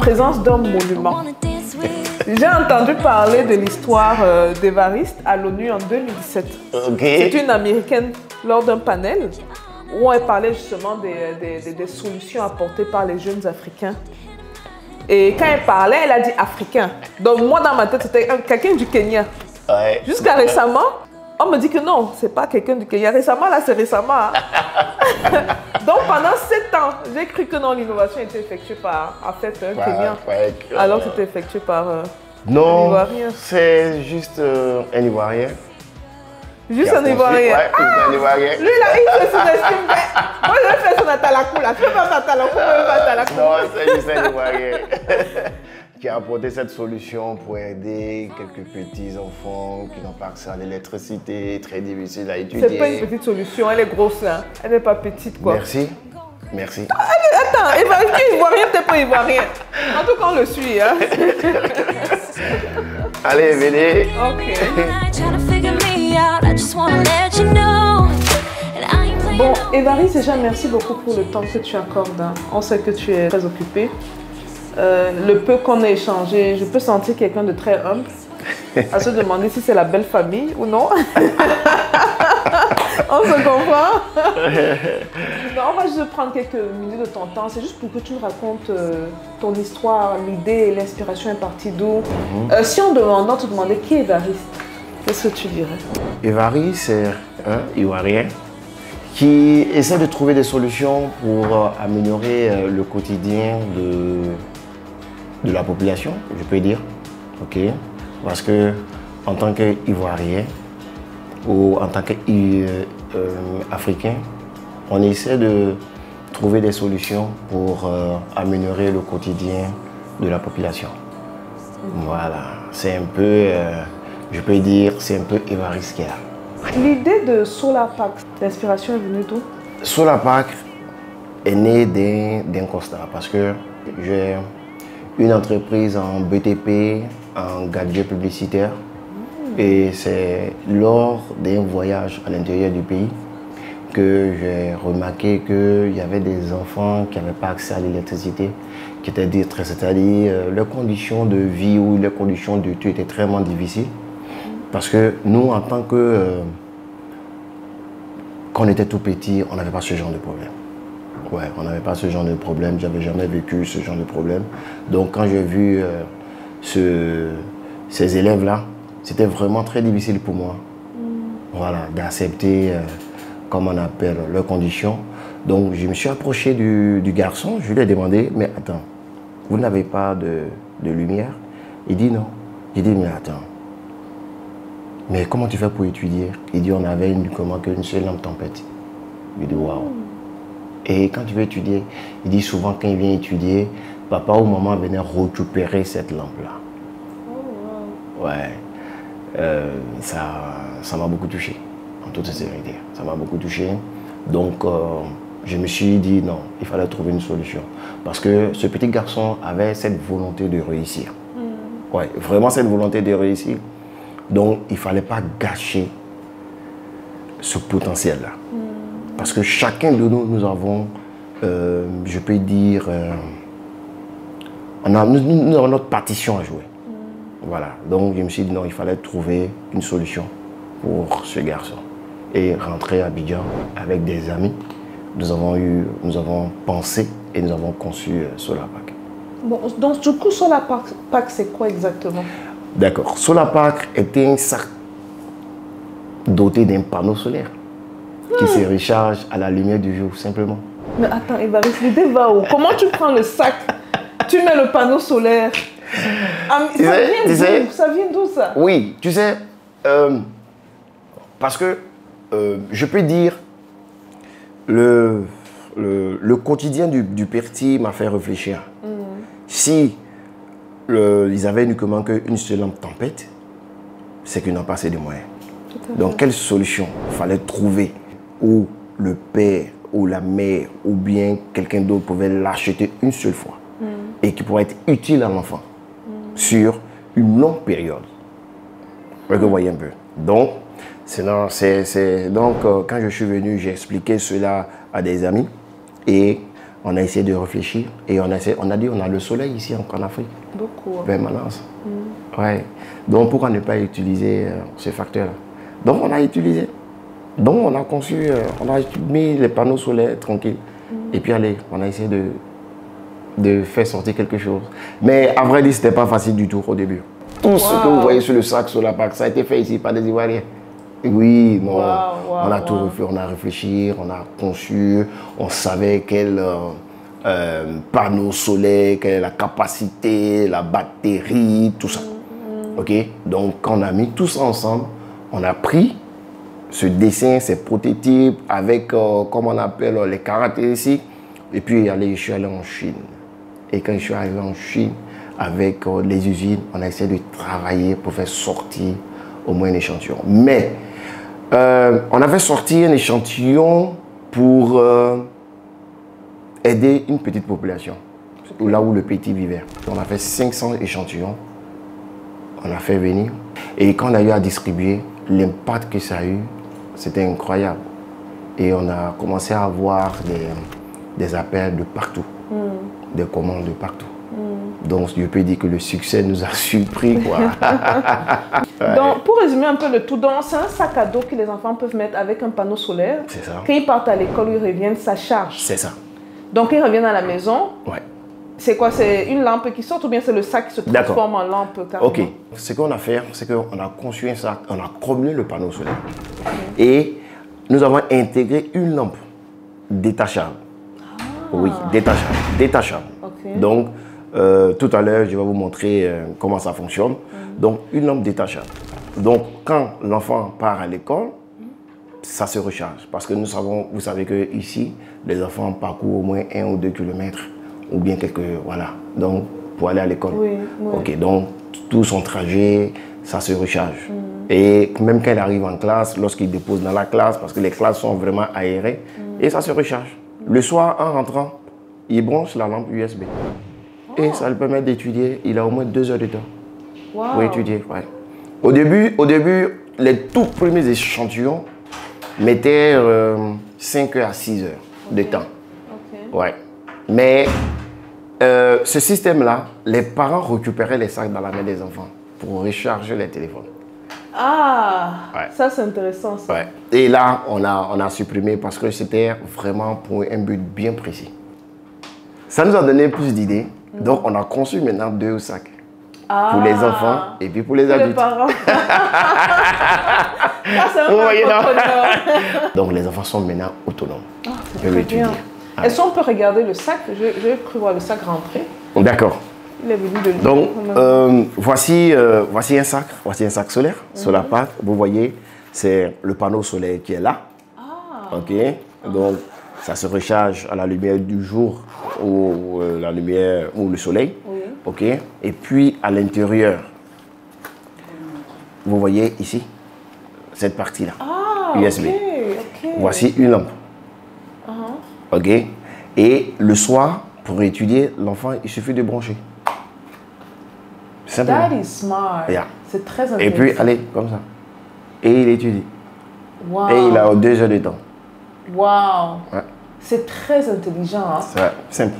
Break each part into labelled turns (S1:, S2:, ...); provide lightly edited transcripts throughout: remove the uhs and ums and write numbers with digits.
S1: présence d'un monument. J'ai entendu parler de l'histoire d'Évariste à l'ONU en 2017.
S2: Okay.
S1: C'est une Américaine lors d'un panel où elle parlait justement des solutions apportées par les jeunes Africains. Et quand elle parlait, elle a dit Africain. Donc moi, dans ma tête, c'était quelqu'un du Kenya.
S2: Ouais.
S1: Jusqu'à récemment, on me dit que non, c'est pas quelqu'un du Kenya. Récemment, là, c'est récemment. Hein. Donc pendant 7 ans, j'ai cru que non, l'innovation était effectuée par, en fait, un Kenyan. Alors que c'était effectué par un Ivoirien.
S2: C'est juste un Ivoirien.
S1: Juste un Ivoirien.
S2: Ouais, un Ivoirien.
S1: Lui, là, il se sous-estime. Moi, je vais faire son atalakou, là. Tu peux pas atalakou, moi, pas atalakou.
S2: Non, c'est juste un Ivoirien qui a apporté cette solution pour aider quelques petits enfants qui n'ont pas accès à l'électricité, très difficile à étudier.
S1: C'est pas une petite solution, elle est grosse, là. Elle n'est pas petite, quoi.
S2: Merci. Merci.
S1: Attends, Ivoirien, t'es pas Ivoirien. En tout cas, on le suit, hein.
S2: Allez, venez.
S1: Ok. Bon, Évariste, déjà, merci beaucoup pour le temps que tu accordes. Hein. On sait que tu es très occupé. Le peu qu'on a échangé, je peux sentir quelqu'un de très humble. À se demander si c'est la belle famille ou non. On se comprend. Non, on va juste prendre quelques minutes de ton temps. C'est juste pour que tu nous racontes ton histoire, l'idée et l'inspiration est partie d'où. Si on te demandait qui est Évariste, qu'est-ce que tu dirais?
S2: Évariste, c'est un Ivoirien qui essaie de trouver des solutions pour améliorer le quotidien de la population, je peux dire. Ok. Parce que en tant qu'Ivoirien ou en tant qu'Africain, on essaie de trouver des solutions pour améliorer le quotidien de la population. Voilà, c'est un peu, je peux dire, c'est un peu évarisquaire.
S1: L'idée de Solarpack, l'inspiration est venue d'où?
S2: Solarpack est né d'un constat parce que j'ai une entreprise en BTP, en gadget publicitaire. Et c'est lors d'un voyage à l'intérieur du pays que j'ai remarqué qu'il y avait des enfants qui n'avaient pas accès à l'électricité, qui étaient détresse, c'est-à-dire leurs conditions de vie ou leurs conditions d'études étaient très difficiles. Parce que nous, en tant que... quand on était tout petit, on n'avait pas ce genre de problème. Ouais, on n'avait pas ce genre de problème, j'avais jamais vécu ce genre de problème. Donc quand j'ai vu ces élèves-là, c'était vraiment très difficile pour moi, voilà, d'accepter, comme on appelle, leurs conditions. Donc je me suis approché du garçon, je lui ai demandé, mais attends, vous n'avez pas de lumière? Il dit non. J'ai dit, mais attends, mais comment tu fais pour étudier? Il dit, on avait une seule lampe tempête. Je dis, waouh. Et quand tu veux étudier, il dit souvent quand il vient étudier, papa ou maman venait récupérer cette lampe-là. Oh, wow. Ouais, ça m'a beaucoup touché, en toute sincérité. Ça m'a beaucoup touché. Donc, je me suis dit non, il fallait trouver une solution. Parce que ce petit garçon avait cette volonté de réussir. Ouais, vraiment cette volonté de réussir. Donc, il ne fallait pas gâcher ce potentiel-là. Parce que chacun de nous, nous avons, je peux dire, nous avons notre partition à jouer. Voilà. Donc, je me suis dit non, il fallait trouver une solution pour ce garçon. Et rentrer à Abidjan avec des amis. Nous avons pensé et nous avons conçu Solarpack.
S1: Bon, donc, du coup, Solarpack, c'est quoi exactement?
S2: D'accord. Solarpack est un sac doté d'un panneau solaire qui se recharge à la lumière du jour, simplement.
S1: Mais attends, Évariste, l'idée va où? Comment tu prends le sac, tu mets le panneau solaire? Ça vient d'où ça?
S2: Oui, tu sais, parce que je peux dire, le quotidien du Perti m'a fait réfléchir. Si ils avaient uniquement qu'une seule lampe tempête, c'est qu'ils n'ont pas assez de moyens. Donc, quelle solution fallait trouver où le père ou la mère ou bien quelqu'un d'autre pouvait l'acheter une seule fois et qui pourrait être utile à l'enfant sur une longue période. Vous voyez un peu. Donc, quand je suis venu, j'ai expliqué cela à des amis et On a essayé de réfléchir et on a dit on a le soleil ici en Afrique.
S1: Beaucoup.
S2: Permanence. Ouais. Donc pourquoi ne pas utiliser ce facteur-là? Donc on a utilisé. Donc on a conçu, on a mis les panneaux solaires tranquilles. Et puis allez, on a essayé de faire sortir quelque chose. Mais à vrai dire, ce n'était pas facile du tout au début. Tout ce que vous voyez sur le sac, sur la PAC, ça a été fait ici par des Ivoiriens. Oui, non. On a tout refait, on a réfléchi, on a conçu, on savait quel panneau solaire, quelle est la capacité, la batterie, tout ça. Ok? Donc, quand on a mis tout ça ensemble, on a pris ce dessin, ces prototypes avec, comme on appelle, les caractéristiques. Et puis, je suis allé en Chine. Et quand je suis arrivé en Chine, avec les usines, on a essayé de travailler pour faire sortir au moins un échantillon. Mais, on avait sorti un échantillon pour aider une petite population, là où le petit vivait. On a fait 500 échantillons, on a fait venir. Et quand on a eu à distribuer, l'impact que ça a eu, c'était incroyable. Et on a commencé à avoir des appels de partout, des commandes de partout. Donc, je peux dire que le succès nous a surpris, quoi.
S1: Donc, pour résumer un peu le tout, c'est un sac à dos que les enfants peuvent mettre avec un panneau solaire. C'est ça. Quand ils partent à l'école ou ils reviennent, ça charge. C'est ça. Donc, quand ils reviennent à la maison, c'est quoi? C'est une lampe qui sort ou bien c'est le sac qui se transforme en lampe carrément? Ok.
S2: Ce qu'on a fait, c'est qu'on a conçu un sac, on a combiné le panneau solaire. Et nous avons intégré une lampe détachable. Oui, détachable. Donc, tout à l'heure, je vais vous montrer comment ça fonctionne. Donc, une lampe détachable. Donc, quand l'enfant part à l'école, ça se recharge. Parce que nous savons, vous savez qu'ici, les enfants parcourent au moins 1 ou 2 kilomètres, ou bien quelques, voilà, donc pour aller à l'école. Ok, donc tout son trajet, ça se recharge. Et même quand il arrive en classe, lorsqu'il dépose dans la classe, parce que les classes sont vraiment aérées, et ça se recharge. Le soir, en rentrant, il branche la lampe USB. Et ça lui permet d'étudier. Il a au moins 2 heures de temps pour étudier. Au début, les tout premiers échantillons mettaient 5 heures à 6 heures de temps. Mais ce système-là, les parents récupéraient les sacs dans la main des enfants pour recharger les téléphones.
S1: Ça c'est intéressant. Ça.
S2: Et là, on a supprimé parce que c'était vraiment pour un but bien précis. Ça nous a donné plus d'idées. Donc, on a conçu maintenant 2 sacs. Pour les enfants et puis pour les adultes. Les parents. Donc, les enfants sont maintenant autonomes. Ils peuvent étudier.
S1: Est-ce qu'on peut regarder le sac? Je cru voir le sac rentrer.
S2: D'accord.
S1: Il est venu de lui.
S2: Donc, voici un sac solaire sur la pâte. Vous voyez, c'est le panneau solaire qui est là. Ok. Donc, ça se recharge à la lumière du jour ou la lumière ou le soleil. Ok. Et puis à l'intérieur, vous voyez ici cette partie-là, USB. Voici une lampe. Ok. Et le soir, pour étudier, l'enfant, il suffit de brancher. Simplement.
S1: That is smart. C'est très intéressant.
S2: Et puis, allez, comme ça. Et il étudie. Et il a 2 heures de temps. C'est très intelligent. C'est simple.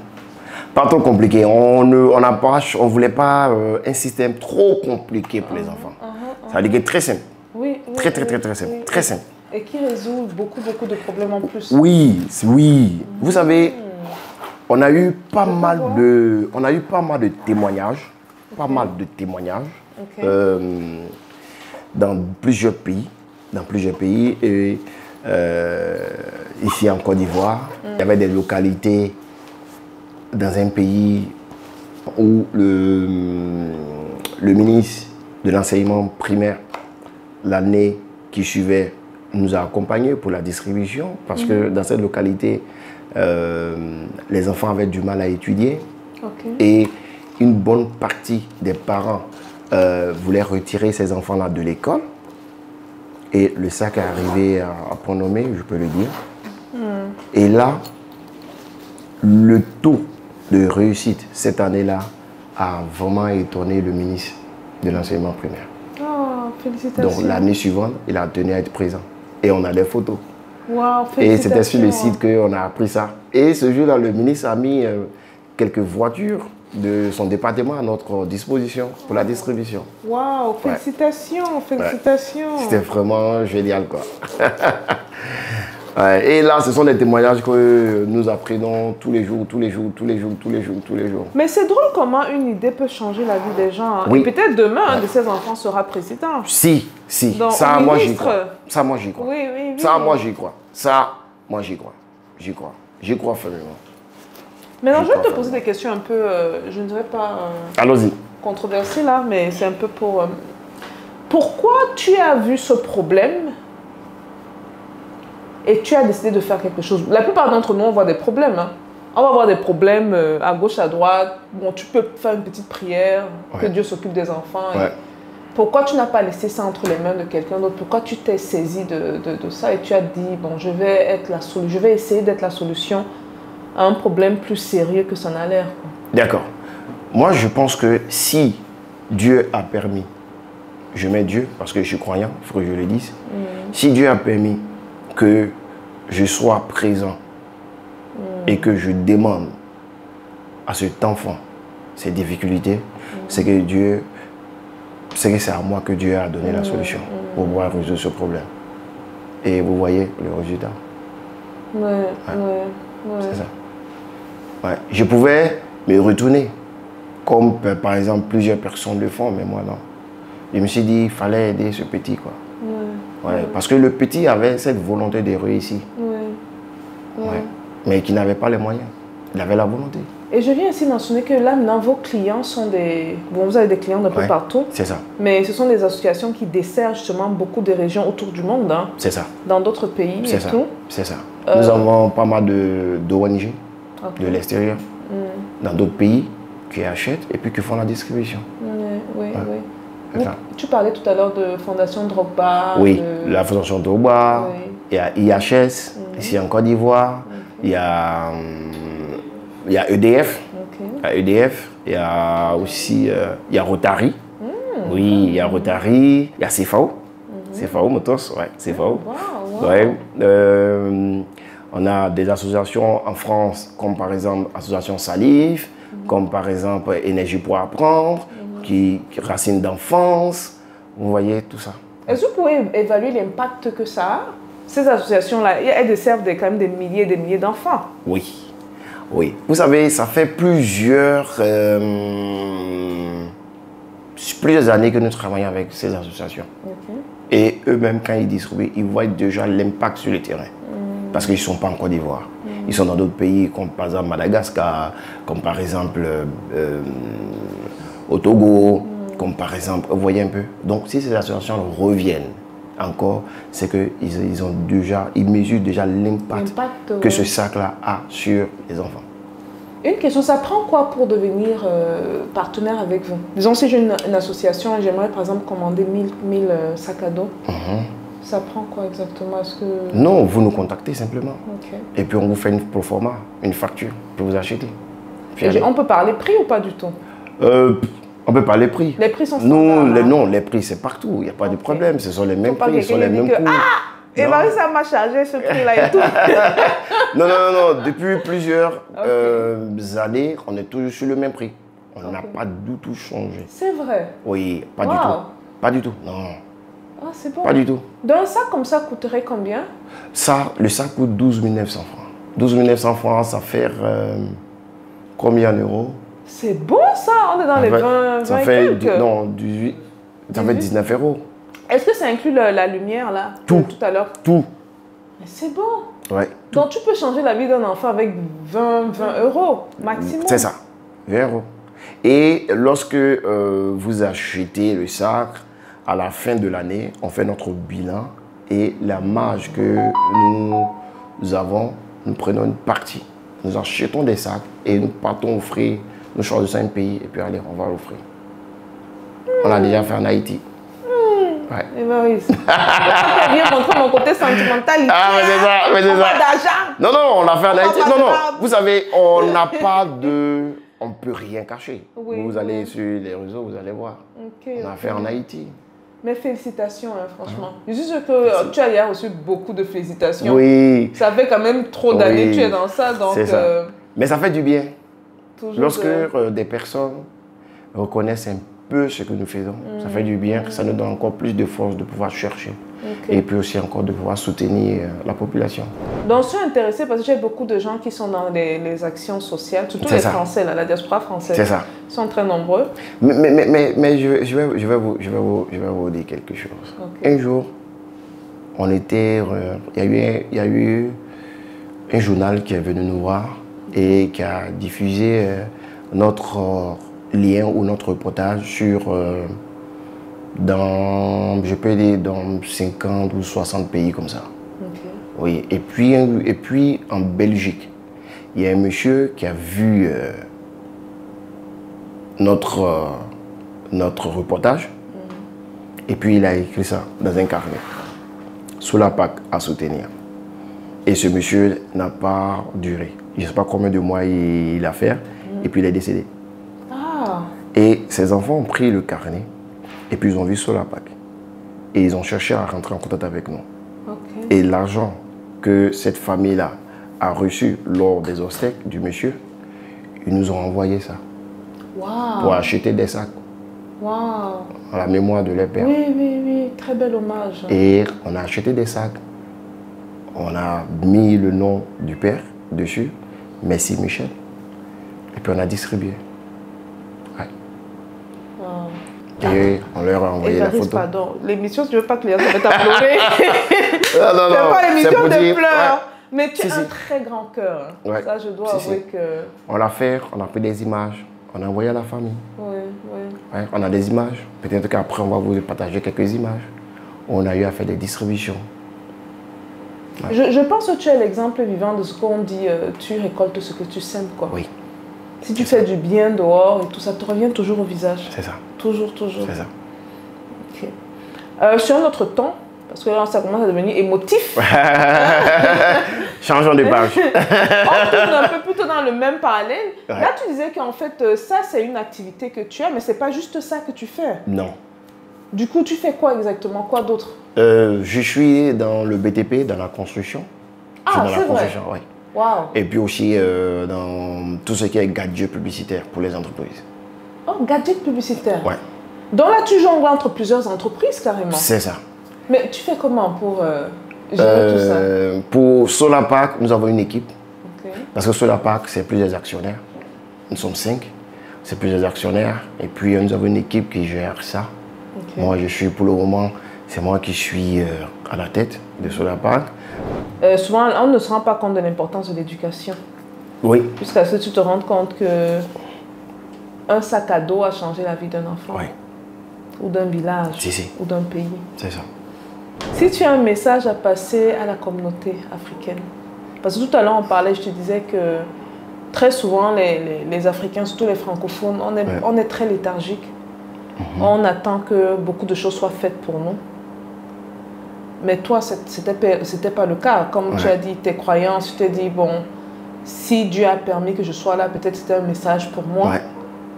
S2: Pas trop compliqué. On ne voulait pas un système trop compliqué pour les enfants. Ça veut dire que très simple. Très simple. Très simple.
S1: Et qui résout beaucoup de problèmes en plus.
S2: Oui. Vous savez, on a eu pas mal de témoignages. Dans plusieurs pays. Et ici en Côte d'Ivoire, il y avait des localités dans un pays où le ministre de l'enseignement primaire, l'année qui suivait, nous a accompagnés pour la distribution parce que dans cette localité, les enfants avaient du mal à étudier et une bonne partie des parents voulaient retirer ces enfants-là de l'école. Et le sac est arrivé à point nommé, je peux le dire. Et là, le taux de réussite cette année-là a vraiment étonné le ministre de l'enseignement primaire.
S1: Félicitations.
S2: Donc l'année suivante, il a tenu à être présent. Et on a des photos.
S1: Wow,
S2: et c'était sur le site qu'on a appris ça. Et ce jour-là, le ministre a mis quelques voitures de son département à notre disposition pour la distribution.
S1: Waouh, félicitations, félicitations.
S2: Ouais. C'était vraiment génial, quoi. Ouais. Et là, ce sont des témoignages que nous apprenons tous les jours, tous les jours, tous les jours, tous les jours, tous les jours.
S1: Mais c'est drôle comment une idée peut changer la vie des gens. Hein.
S2: Oui.
S1: Et peut-être demain, un de ces enfants sera président.
S2: Si. Donc, ça, moi, j'y crois. Ça, moi, j'y crois.
S1: Oui.
S2: Ça, moi, j'y crois. Ça, moi, j'y crois. J'y crois. J'y crois fermement.
S1: Maintenant, je vais te poser des questions un peu, je ne dirais pas controversées là, mais c'est un peu pour... pourquoi tu as vu ce problème et tu as décidé de faire quelque chose? La plupart d'entre nous, on voit des problèmes. Hein. On va avoir des problèmes à gauche, à droite. Bon, tu peux faire une petite prière, que Dieu s'occupe des enfants. Et pourquoi tu n'as pas laissé ça entre les mains de quelqu'un d'autre? Pourquoi tu t'es saisi de ça et tu as dit, bon, je vais essayer d'être la solution à un problème plus sérieux que ça n'a l'air.
S2: D'accord. Moi, je pense que si Dieu a permis, je mets Dieu parce que je suis croyant, il faut que je le dise. Si Dieu a permis que je sois présent et que je demande à cet enfant ces difficultés, c'est que Dieu, c'est à moi que Dieu a donné la solution pour pouvoir résoudre ce problème. Et vous voyez le résultat. C'est ça. Ouais. Je pouvais me retourner, comme par exemple plusieurs personnes le font, mais moi non. Je me suis dit qu'il fallait aider ce petit, quoi. Parce que le petit avait cette volonté de réussir, mais qui n'avait pas les moyens. Il avait la volonté. Et
S1: je viens ici mentionner que là, maintenant, vos clients sont des... Bon, vous avez des clients d'un peu partout.
S2: C'est ça.
S1: Mais ce sont des associations qui desservent justement beaucoup de régions autour du monde. Hein,
S2: c'est ça.
S1: Dans d'autres pays et tout.
S2: C'est ça. Nous avons pas mal d'ONG de l'extérieur, dans d'autres pays, qui achètent et puis qui font la distribution.
S1: Oui. Tu parlais tout à l'heure de Fondation Drogba.
S2: Oui, la Fondation Drogba. Il y a IHS, ici en Côte d'Ivoire. Il y a EDF. Il y a aussi il y a Rotary. Oui, il y a Rotary. Il y a CFAO. CFAO Motors, CFAO. On a des associations en France, comme par exemple l'association Salif, comme par exemple Énergie pour apprendre, qui Racine d'enfance. Vous voyez tout ça.
S1: Est-ce que vous pouvez évaluer l'impact que ça a? Ces associations-là, elles desservent quand même des milliers et des milliers d'enfants.
S2: Oui. Vous savez, ça fait plusieurs années que nous travaillons avec ces associations. Et eux-mêmes, quand ils distribuent, ils voient déjà l'impact sur le terrain. Parce qu'ils ne sont pas en Côte d'Ivoire. Ils sont dans d'autres pays, comme par exemple Madagascar, comme par exemple au Togo, comme par exemple, vous voyez un peu. Donc si ces associations reviennent encore, c'est qu'ils mesurent déjà l'impact que ce sac-là a sur les enfants.
S1: Une question, ça prend quoi pour devenir partenaire avec vous? Disons, si j'ai une association et j'aimerais par exemple commander 1000 sacs à dos. Ça prend quoi exactement?
S2: Non, vous nous contactez simplement. Et puis on vous fait une proforma, une facture pour vous acheter.
S1: On peut parler prix ou pas du tout?
S2: On peut parler prix.
S1: Les prix sont standards?
S2: Non, les prix c'est partout, il n'y a pas de problème. Ce sont les mêmes prix, ce sont les mêmes coûts.
S1: Et Marie, ça m'a chargé ce prix-là et tout.
S2: Non. Depuis plusieurs années, on est toujours sur le même prix. On n'a pas du tout changé.
S1: C'est vrai?
S2: Oui, pas du tout. Pas du tout, non.
S1: Ah, c'est bon.
S2: Pas du tout.
S1: Donc un sac comme ça coûterait combien?
S2: Le sac coûte 12 900 francs. 12 900 francs, ça fait combien en euros?
S1: C'est bon ça, on est dans les 20
S2: ça fait 18, ça fait 19 euros.
S1: Est-ce que ça inclut la lumière là?
S2: Tout
S1: à l'heure?
S2: Tout.
S1: Mais c'est bon.
S2: Ouais.
S1: Donc tu peux changer la vie d'un enfant avec 20 euros maximum.
S2: C'est ça, 20 euros. Et lorsque vous achetez le sac, à la fin de l'année, on fait notre bilan et la marge que nous avons, nous prenons une partie. Nous achetons des sacs et nous partons offrir, nous choisissons un pays et puis allez, on va l'offrir. On l'a déjà fait en Haïti.
S1: Et ben oui. Tu as bien montré mon côté sentimental.
S2: Mais c'est ça. Non, on l'a fait en Haïti. Non. Vous savez, on n'a pas de... On ne peut rien cacher. Vous allez sur les réseaux, vous allez voir. On a fait en Haïti.
S1: Mais félicitations, hein, franchement. Je suis sûre que tu as reçu beaucoup de félicitations.
S2: Oui.
S1: Ça fait quand même trop d'années que tu es dans ça. Donc,
S2: ça. Mais ça fait du bien. Lorsque
S1: de...
S2: des personnes reconnaissent un peu ce que nous faisons, ça fait du bien. Ça nous donne encore plus de force de pouvoir chercher. Et puis aussi encore de pouvoir soutenir la population.
S1: Donc, je suis intéressée parce que j'ai beaucoup de gens qui sont dans les actions sociales, surtout les Français, là, la diaspora française.
S2: C'est ça.
S1: Ils sont très nombreux.
S2: Mais je vais vous dire quelque chose. Un jour, il y a eu un journal qui est venu nous voir et qui a diffusé notre lien ou notre reportage sur... je peux dire, dans 50 ou 60 pays comme ça. Oui. Et puis en Belgique, il y a un monsieur qui a vu notre reportage et puis il a écrit ça dans un carnet. Soulapak à soutenir. Et ce monsieur n'a pas duré. Je ne sais pas combien de mois il a fait et puis il est décédé. Et ses enfants ont pris le carnet. Et puis ils ont vu Soulapak. Et ils ont cherché à rentrer en contact avec nous. Et l'argent que cette famille-là a reçu lors des obsèques du monsieur, ils nous ont envoyé ça. Pour acheter des sacs. À la mémoire de leur père.
S1: Oui. Très bel hommage.
S2: Et on a acheté des sacs. On a mis le nom du père dessus. Merci Michel. Et puis on a distribué. Et on leur a envoyé la photo.
S1: Pardon, l'émission, je ne veux pas que les gens se mettent à pleurer.
S2: non,
S1: c'est pas l'émission de pleurs.
S2: Ouais.
S1: Mais tu as un très grand cœur.
S2: Ouais.
S1: Ça, je dois avouer que...
S2: On l'a fait, on a pris des images, on a envoyé à la famille. Ouais, on a des images. Peut-être qu'après, on va vous partager quelques images. On a eu à faire des distributions.
S1: Ouais. Je pense que tu es l'exemple vivant de ce qu'on dit, tu récoltes ce que tu sèmes, quoi.
S2: Oui.
S1: Si tu fais du bien dehors et tout ça, te revient toujours au visage.
S2: C'est ça.
S1: Toujours.
S2: C'est ça.
S1: Ok. Sur un autre ton, parce que là, ça commence à devenir émotif.
S2: Changeons de page.
S1: On tourne un peu plutôt dans le même parallèle. Ouais. Là, tu disais qu'en fait, ça, c'est une activité que tu as, mais c'est pas juste ça que tu fais.
S2: Non.
S1: Du coup, tu fais quoi exactement? Quoi d'autre?
S2: Je suis dans le BTP, dans la construction.
S1: Ah, c'est vrai?
S2: Oui.
S1: Wow.
S2: Et puis aussi dans tout ce qui est gadget publicitaire pour les entreprises.
S1: Oh, gadget publicitaire?
S2: Ouais.
S1: Donc là, tu jongles entre plusieurs entreprises carrément? C'est
S2: ça.
S1: Mais tu fais comment pour gérer tout ça?
S2: Pour Soulapak, nous avons une équipe. Parce que Soulapak, c'est plusieurs actionnaires. Nous sommes 5. C'est plusieurs actionnaires. Et puis nous avons une équipe qui gère ça. Moi, je suis pour le moment, c'est moi qui suis à la tête de Soulapak.
S1: Souvent, on ne se rend pas compte de l'importance de l'éducation.
S2: Oui.
S1: Jusqu'à ce que tu te rendes compte que un sac à dos a changé la vie d'un enfant.
S2: Oui.
S1: Ou d'un village. Ou d'un pays.
S2: C'est ça.
S1: Si tu as un message à passer à la communauté africaine, parce que tout à l'heure on parlait, je te disais que très souvent les Africains, surtout les francophones, on est très léthargiques. On attend que beaucoup de choses soient faites pour nous. Mais toi, c'était pas le cas. Comme tu as dit, tes croyances, tu t'es dit, bon, si Dieu a permis que je sois là, peut-être c'était un message pour moi,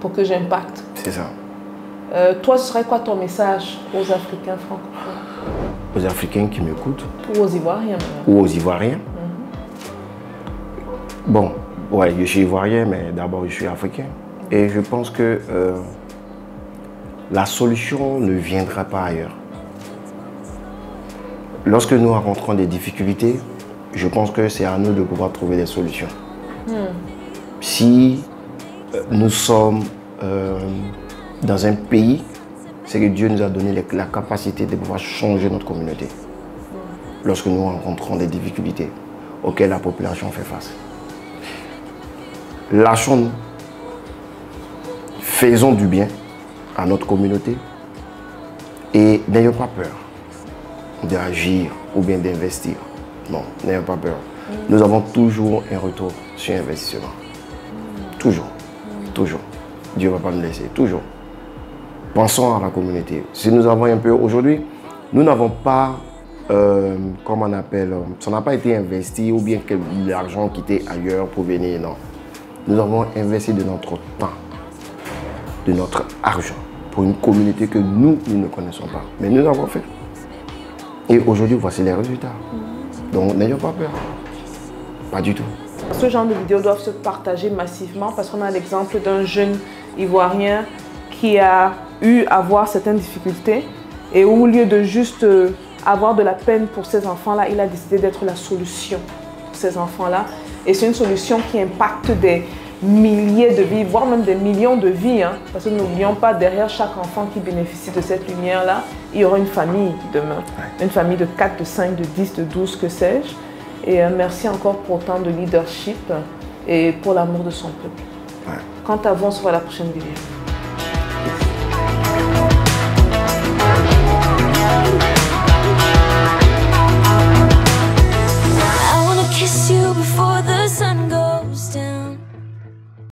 S1: pour que j'impacte.
S2: C'est ça.
S1: Toi, ce serait quoi ton message aux Africains francophones?
S2: Aux Africains qui m'écoutent.
S1: Ou aux Ivoiriens.
S2: Ou aux Ivoiriens. Bon, ouais, je suis Ivoirien, mais d'abord je suis Africain. Et je pense que la solution ne viendra pas ailleurs. Lorsque nous rencontrons des difficultés, je pense que c'est à nous de pouvoir trouver des solutions. Si nous sommes dans un pays, c'est que Dieu nous a donné la capacité de pouvoir changer notre communauté. Lorsque nous rencontrons des difficultés auxquelles la population fait face. Lâchons-nous. Faisons du bien à notre communauté et n'ayons pas peur d'agir ou bien d'investir. Non, n'ayons pas peur. Nous avons toujours un retour sur investissement. Toujours. Toujours. Dieu ne va pas nous laisser. Toujours. Pensons à la communauté. Si nous avons un peu aujourd'hui, nous n'avons pas, comment on appelle, ça n'a pas été investi ou bien que l'argent quitté ailleurs pour venir, non. Nous avons investi de notre temps, de notre argent pour une communauté que nous ne connaissons pas. Mais nous avons fait. Et aujourd'hui, voici les résultats. Donc, n'ayons pas peur. Pas du tout.
S1: Ce genre de vidéos doivent se partager massivement parce qu'on a l'exemple d'un jeune Ivoirien qui a eu à voir certaines difficultés et au lieu de juste avoir de la peine pour ces enfants-là, il a décidé d'être la solution pour ces enfants-là. Et c'est une solution qui impacte des milliers de vies, voire même des millions de vies. Hein, parce que n'oublions pas, derrière chaque enfant qui bénéficie de cette lumière-là, il y aura une famille demain. Une famille de 4, de 5, de 10, de 12, que sais-je. Et merci encore pour tant de leadership et pour l'amour de son peuple. Quant à vous, on se voit à la prochaine vidéo.